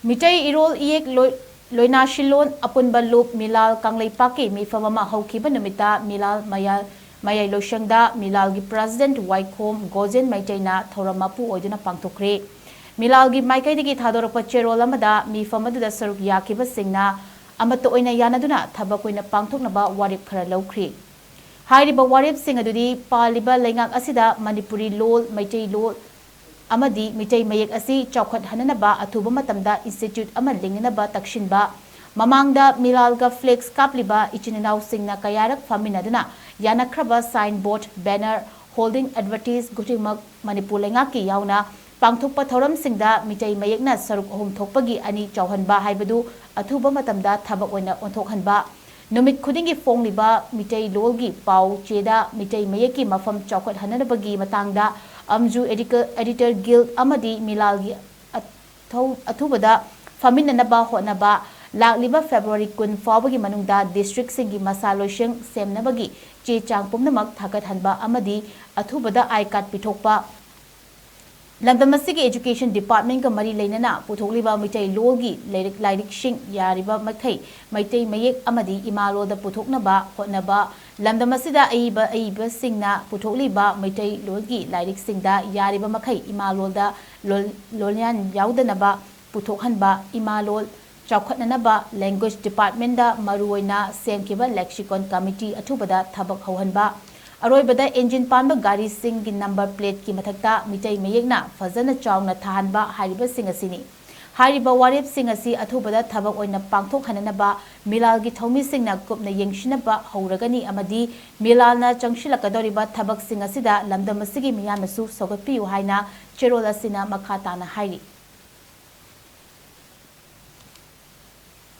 Meetei Erol Eyek Loinasillon Apunba Lup Meelal Kangleipaki Mipham Houkhiba Numitta Meelal MAYAL LOISANGDA Meelal gi President WAIKHOM GOJEN Meetei na THOURAM MAPU OIDUNA PANGTHOKHRE Meelal gi Maikaidagi Thadorapa Cherol amada Mipham aduda saruk yakiba singna amato oina yanaduna thabak oina pangthoknaba warip khara lawkhri hairiba warip sing adudi paliba lengak asida manipuri lol Meetei lol amadi Meetei mayek asi chawkhat hananaba athuba matamda institute ama linginaba takshinba mamangda Meelal ga flex kapliba ichininaw singna kayarak faminaduna yanakraba signboard banner holding advertise gutingmak manipur lengaki yauna pangthokpa thoram singda Meetei mayekna saruk ahum thokpagi ani chawhanba haibadu athuba matamda thabak oina onthokhanba numit khudingi fongliba Meetei lolgi pau cheda Meetei mayeki mafam chawkhat hananabagi matangda amju editor guild amadi Meelal gi athubada faminanaba honaba lakliba February 10 fawbagi manungda district singi masaloisheng semnabagi che chang pumnamak thakat hanba amadi athubada I-card pithokpa lamdamasigi education department ka mari leinana puthokliba Meetei lolgi lairik sing yariba makhai Meetei mayek amadi imaloda puthoknaba hotnaba lamdamasida aiba singna puthokliba Meetei lolgi lairik singda yariba makhai imaloda lolyan yaudanaba puthokhanba imalol chawkhatnanaba language department da maruoina semkiba lexicon committee athubada thabak hauhanba aroibada engine panba gari sing gi number plate ki mathakta Meetei mayekna fazana chawna thahanba hariba sing asini hariba warip sing asi athubada thabak oina pangthok hananaba Meelal gi thomi singna kupna yengshinaba hauragani amadi Meelal na changshilakadoriba thabak sing asida lamdamasigi miyanasu sogatpiu haina cherol asina makhatana hairi